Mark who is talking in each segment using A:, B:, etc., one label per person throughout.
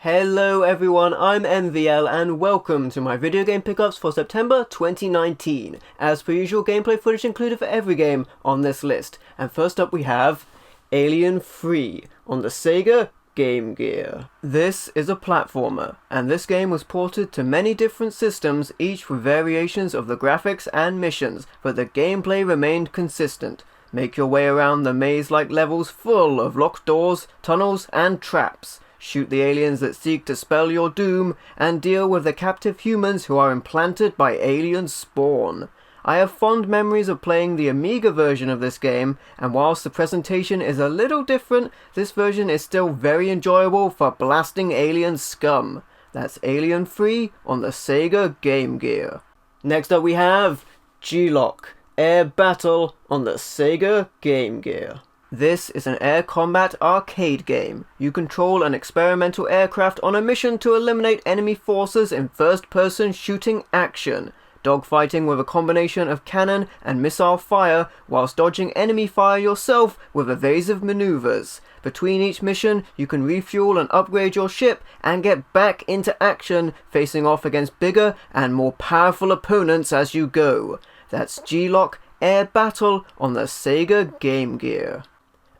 A: Hello everyone, I'm MVL and welcome to my video game pickups for September 2019. As per usual, gameplay footage included for every game on this list. And first up we have Alien 3 on the Sega Game Gear. This is a platformer, and this game was ported to many different systems, each with variations of the graphics and missions, but the gameplay remained consistent. Make your way around the maze-like levels full of locked doors, tunnels, and traps. Shoot the aliens that seek to spell your doom, and deal with the captive humans who are implanted by alien spawn. I have fond memories of playing the Amiga version of this game, and whilst the presentation is a little different, this version is still very enjoyable for blasting alien scum. That's Alien 3 on the Sega Game Gear. Next up we have G-Loc Air Battle on the Sega Game Gear. This is an air combat arcade game. You control an experimental aircraft on a mission to eliminate enemy forces in first-person shooting action, dogfighting with a combination of cannon and missile fire whilst dodging enemy fire yourself with evasive maneuvers. Between each mission, you can refuel and upgrade your ship and get back into action, facing off against bigger and more powerful opponents as you go. That's G-Loc Air Battle on the Sega Game Gear.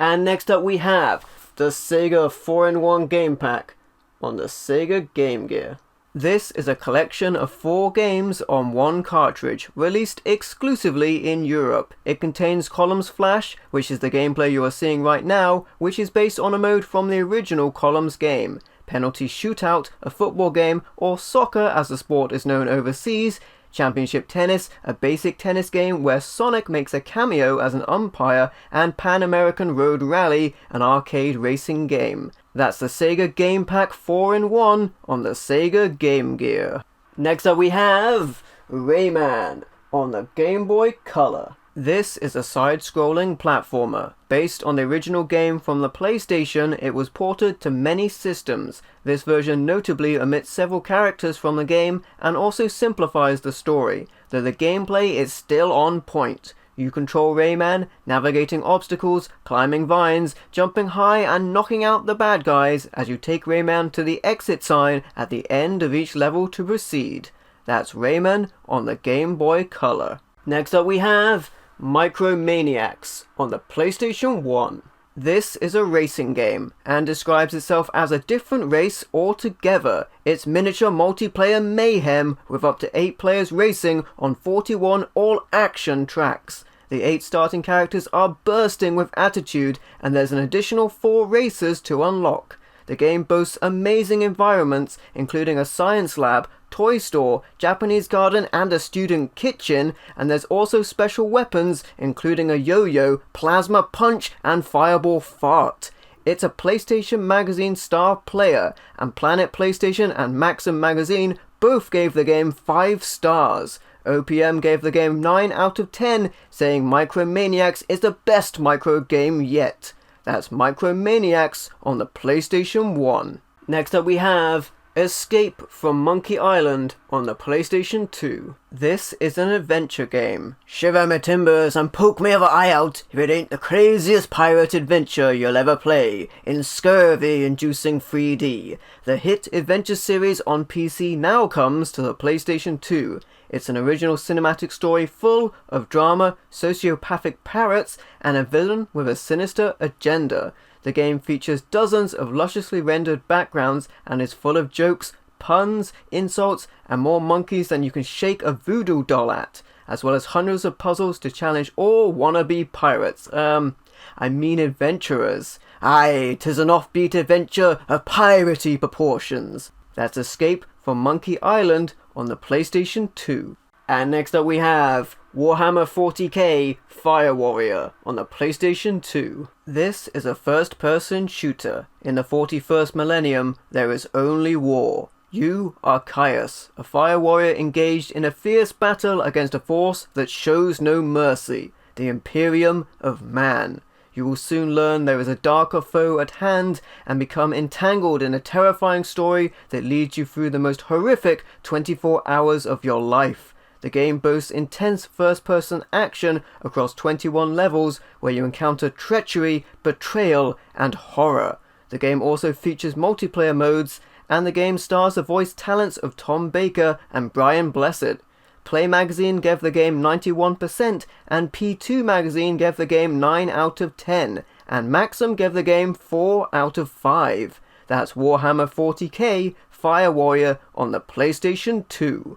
A: And next up we have the Sega 4-in-1 Game Pack on the Sega Game Gear. This is a collection of 4 games on one cartridge, released exclusively in Europe. It contains Columns Flash, which is the gameplay you are seeing right now, which is based on a mode from the original Columns game. Penalty Shootout, a football game, or soccer as the sport is known overseas. Championship Tennis, a basic tennis game where Sonic makes a cameo as an umpire, and Pan American Road Rally, an arcade racing game. That's the Sega Game Pack 4-in-1 on the Sega Game Gear. Next up we have Rayman on the Game Boy Color. This is a side-scrolling platformer. Based on the original game from the PlayStation, it was ported to many systems. This version notably omits several characters from the game and also simplifies the story, though the gameplay is still on point. You control Rayman, navigating obstacles, climbing vines, jumping high and knocking out the bad guys as you take Rayman to the exit sign at the end of each level to proceed. That's Rayman on the Game Boy Color. Next up we have Maniacs on the PlayStation 1. This is a racing game, and describes itself as a different race altogether. It's miniature multiplayer mayhem, with up to 8 players racing on 41 all-action tracks. The 8 starting characters are bursting with attitude, and there's an additional 4 races to unlock. The game boasts amazing environments, including a science lab, toy store, Japanese garden and a student kitchen, and there's also special weapons including a yo-yo, plasma punch and fireball fart. It's a PlayStation Magazine Star Player, and Planet PlayStation and Maxim Magazine both gave the game 5 stars. OPM gave the game 9 out of 10, saying Maniacs is the best micro game yet. That's Maniacs on the PlayStation 1. Next up we have Escape from Monkey Island on the PlayStation 2. This is an adventure game. Shiver me timbers and poke me other eye out if it ain't the craziest pirate adventure you'll ever play in scurvy-inducing 3D. The hit adventure series on PC now comes to the PlayStation 2. It's an original cinematic story full of drama, sociopathic parrots, and a villain with a sinister agenda. The game features dozens of lusciously rendered backgrounds and is full of jokes, puns, insults, and more monkeys than you can shake a voodoo doll at, as well as hundreds of puzzles to challenge all wannabe pirates. I mean adventurers. Aye, 'tis an offbeat adventure of piratey proportions. That's Escape from Monkey Island on the PlayStation 2. And next up we have Warhammer 40k Fire Warrior on the PlayStation 2. This is a first-person shooter. In the 41st millennium, there is only war. You are Caius, a fire warrior engaged in a fierce battle against a force that shows no mercy, the Imperium of Man. You will soon learn there is a darker foe at hand and become entangled in a terrifying story that leads you through the most horrific 24 hours of your life. The game boasts intense first-person action across 21 levels where you encounter treachery, betrayal, and horror. The game also features multiplayer modes and the game stars the voice talents of Tom Baker and Brian Blessed. Play Magazine gave the game 91%, and P2 Magazine gave the game 9 out of 10, and Maxim gave the game 4 out of 5. That's Warhammer 40k Fire Warrior on the PlayStation 2.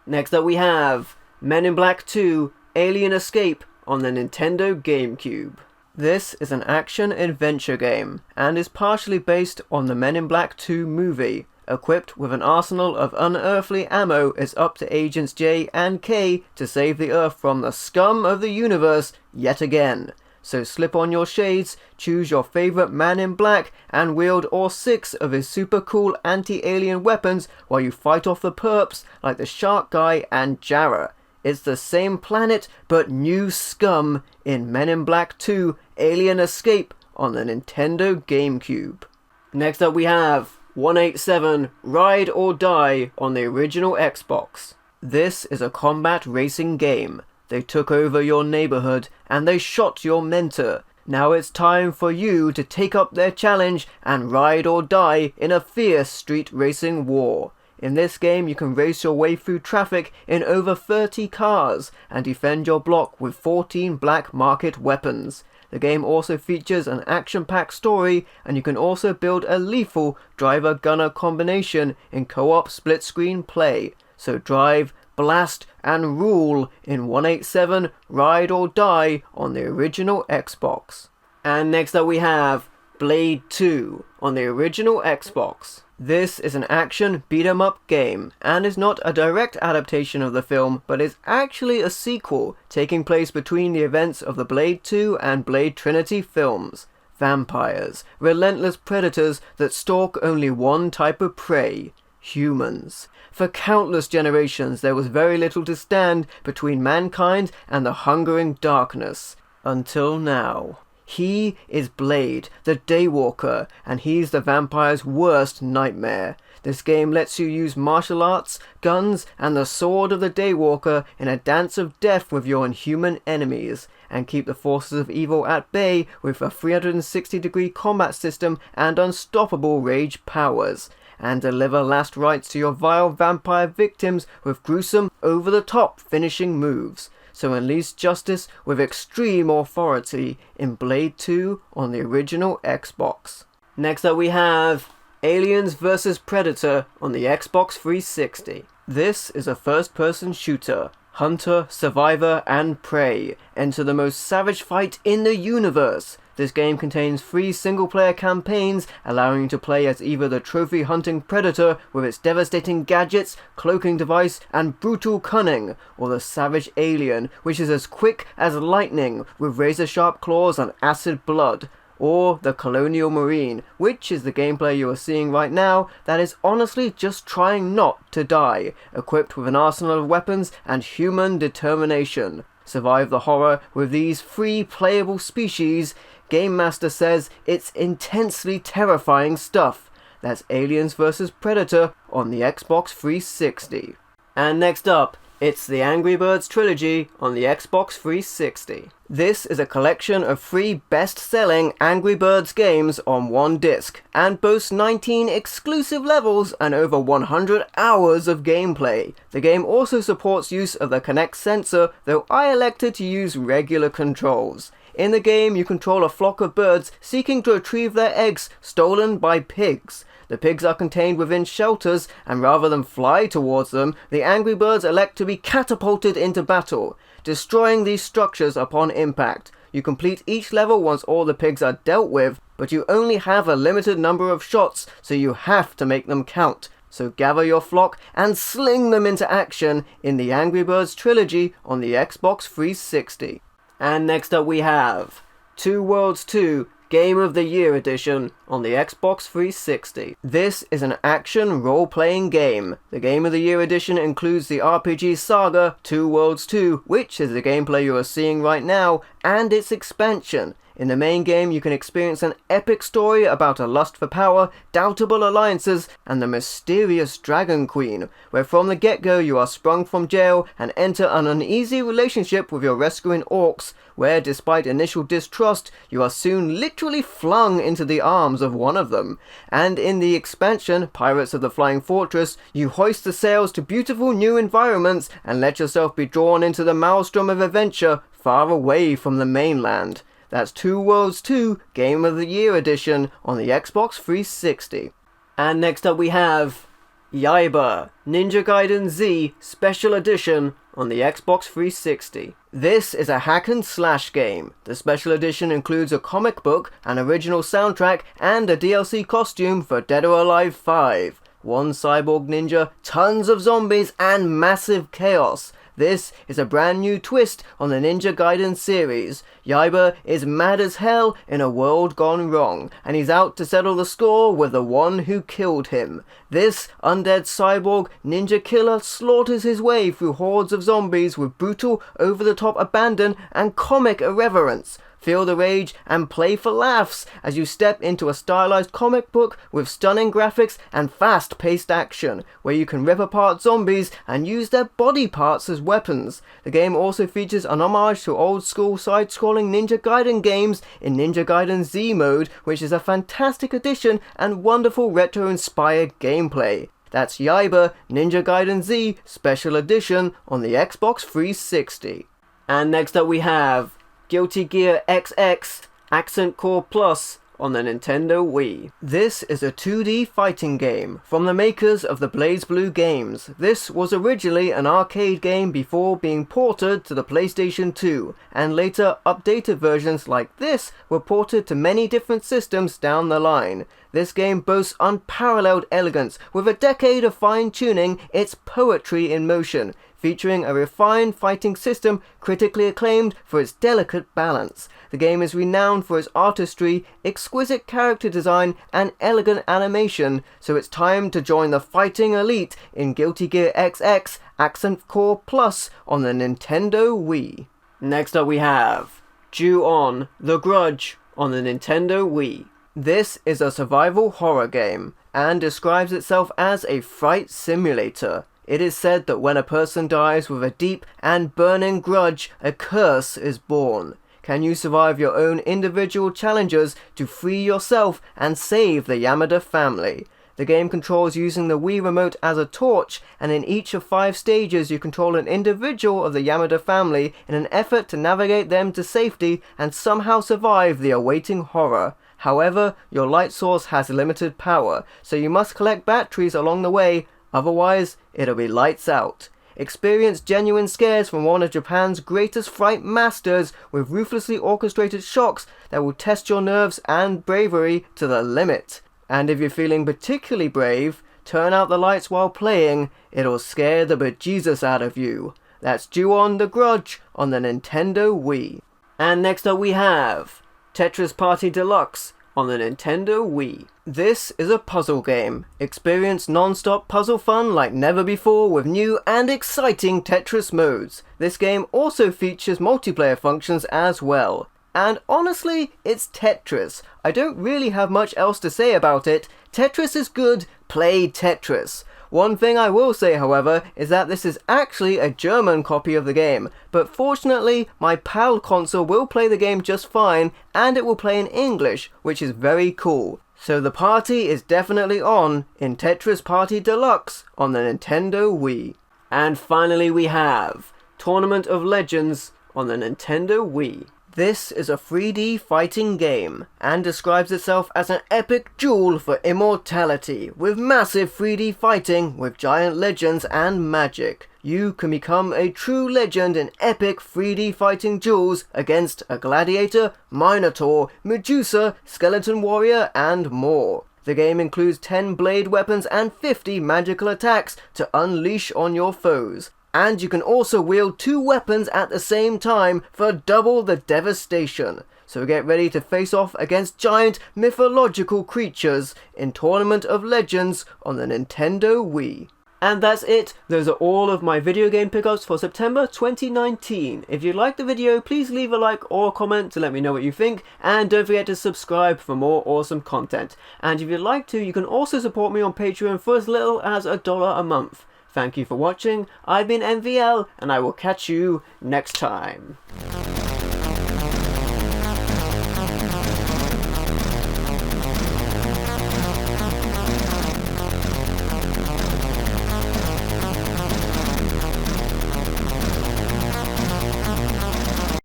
A: Next up we have Men in Black 2 Alien Escape on the Nintendo GameCube. This is an action-adventure game, and is partially based on the Men in Black 2 movie. Equipped with an arsenal of unearthly ammo, it's up to Agents J and K to save the Earth from the scum of the universe yet again. So slip on your shades, choose your favourite Man in Black, and wield all 6 of his super cool anti-alien weapons while you fight off the perps like the Shark Guy and Jarrah. It's the same planet, but new scum in Men in Black 2 Alien Escape on the Nintendo GameCube. Next up we have 187 Ride or Die on the original Xbox. This is a combat racing game. They took over your neighborhood and they shot your mentor. Now it's time for you to take up their challenge and ride or die in a fierce street racing war. In this game you can race your way through traffic in over 30 cars and defend your block with 14 black market weapons. The game also features an action-packed story, and you can also build a lethal driver-gunner combination in co-op split-screen play. So drive, blast and rule in 187 Ride or Die on the original Xbox. And next up we have Blade 2 on the original Xbox. This is an action beat-em-up game, and is not a direct adaptation of the film, but is actually a sequel, taking place between the events of the Blade 2 and Blade Trinity films. Vampires, relentless predators that stalk only one type of prey: humans. For countless generations there was very little to stand between mankind and the hungering darkness. Until now. He is Blade, the Daywalker, and he's the vampire's worst nightmare. This game lets you use martial arts, guns, and the sword of the Daywalker in a dance of death with your inhuman enemies, and keep the forces of evil at bay with a 360-degree combat system and unstoppable rage powers, and deliver last rites to your vile vampire victims with gruesome, over-the-top finishing moves. So unleash justice with extreme authority in Blade 2 on the original Xbox. Next up we have Aliens vs Predator on the Xbox 360. This is a first-person shooter. Hunter, survivor, and prey enter the most savage fight in the universe. This game contains 3 single-player campaigns, allowing you to play as either the trophy-hunting predator with its devastating gadgets, cloaking device, and brutal cunning, or the savage alien, which is as quick as lightning with razor-sharp claws and acid blood, or the colonial marine, which is the gameplay you are seeing right now that is honestly just trying not to die, equipped with an arsenal of weapons and human determination. Survive the horror with these 3 playable species. Game Master says it's intensely terrifying stuff. That's Aliens vs Predator on the Xbox 360. And next up, it's the Angry Birds Trilogy on the Xbox 360. This is a collection of 3 best-selling Angry Birds games on one disc, and boasts 19 exclusive levels and over 100 hours of gameplay. The game also supports use of the Kinect sensor, though I elected to use regular controls. In the game, you control a flock of birds seeking to retrieve their eggs stolen by pigs. The pigs are contained within shelters, and rather than fly towards them, the Angry Birds elect to be catapulted into battle, destroying these structures upon impact. You complete each level once all the pigs are dealt with, but you only have a limited number of shots, so you have to make them count. So gather your flock and sling them into action in the Angry Birds Trilogy on the Xbox 360. And next up we have Two Worlds 2 Game of the Year Edition on the Xbox 360. This is an action role-playing game. The Game of the Year Edition includes the RPG saga Two Worlds 2, which is the gameplay you are seeing right now, and its expansion. In the main game, you can experience an epic story about a lust for power, doubtable alliances, and the mysterious Dragon Queen, where from the get-go you are sprung from jail and enter an uneasy relationship with your rescuing orcs, where despite initial distrust, you are soon literally flung into the arms of one of them. And in the expansion, Pirates of the Flying Fortress, you hoist the sails to beautiful new environments and let yourself be drawn into the maelstrom of adventure far away from the mainland. That's Two Worlds 2 Game of the Year Edition on the Xbox 360. And next up we have Yaiba Ninja Gaiden Z Special Edition on the Xbox 360. This is a hack and slash game. The special edition includes a comic book, an original soundtrack, and a DLC costume for Dead or Alive 5. One cyborg ninja, tons of zombies, and massive chaos. This is a brand new twist on the Ninja Gaiden series. Yaiba is mad as hell in a world gone wrong, and he's out to settle the score with the one who killed him. This undead cyborg ninja killer slaughters his way through hordes of zombies with brutal, over-the-top abandon and comic irreverence. Feel the rage and play for laughs as you step into a stylized comic book with stunning graphics and fast-paced action, where you can rip apart zombies and use their body parts as weapons. The game also features an homage to old-school side-scrolling Ninja Gaiden games in Ninja Gaiden Z mode, which is a fantastic addition and wonderful retro-inspired gameplay. That's Yaiba Ninja Gaiden Z Special Edition on the Xbox 360. And next up we have Guilty Gear XX Accent Core Plus on the Nintendo Wii. This is a 2D fighting game from the makers of the BlazBlue games. This was originally an arcade game before being ported to the PlayStation 2, and later updated versions like this were ported to many different systems down the line. This game boasts unparalleled elegance. With a decade of fine-tuning, it's poetry in motion, featuring a refined fighting system critically acclaimed for its delicate balance. The game is renowned for its artistry, exquisite character design, and elegant animation, so it's time to join the fighting elite in Guilty Gear XX Accent Core Plus on the Nintendo Wii. Next up we have On The Grudge on the Nintendo Wii. This is a survival horror game, and describes itself as a fright simulator. It is said that when a person dies with a deep and burning grudge, a curse is born. Can you survive your own individual challenges to free yourself and save the Yamada family? The game controls using the Wii Remote as a torch, and in each of 5 stages you control an individual of the Yamada family in an effort to navigate them to safety and somehow survive the awaiting horror. However, your light source has limited power, so you must collect batteries along the way, otherwise it'll be lights out. Experience genuine scares from one of Japan's greatest fright masters with ruthlessly orchestrated shocks that will test your nerves and bravery to the limit. And if you're feeling particularly brave, turn out the lights while playing, it'll scare the bejesus out of you. That's On The Grudge on the Nintendo Wii. And next up we have Tetris Party Deluxe on the Nintendo Wii. This is a puzzle game. Experience non-stop puzzle fun like never before with new and exciting Tetris modes. This game also features multiplayer functions as well. And honestly, it's Tetris. I don't really have much else to say about it. Tetris is good, play Tetris. One thing I will say, however, is that this is actually a German copy of the game, but fortunately my PAL console will play the game just fine, and it will play in English, which is very cool. So the party is definitely on in Tetris Party Deluxe on the Nintendo Wii. And finally we have Tournament of Legends on the Nintendo Wii. This is a 3D fighting game, and describes itself as an epic duel for immortality, with massive 3D fighting with giant legends and magic. You can become a true legend in epic 3D fighting duels against a gladiator, minotaur, Medusa, skeleton warrior, and more. The game includes 10 blade weapons and 50 magical attacks to unleash on your foes. And you can also wield 2 weapons at the same time for double the devastation. So get ready to face off against giant mythological creatures in Tournament of Legends on the Nintendo Wii. And that's it. Those are all of my video game pickups for September 2019. If you liked the video, please leave a like or a comment to let me know what you think, and don't forget to subscribe for more awesome content. And if you'd like to, you can also support me on Patreon for as little as $1 a month. Thank you for watching. I've been MVL, and I will catch you next time.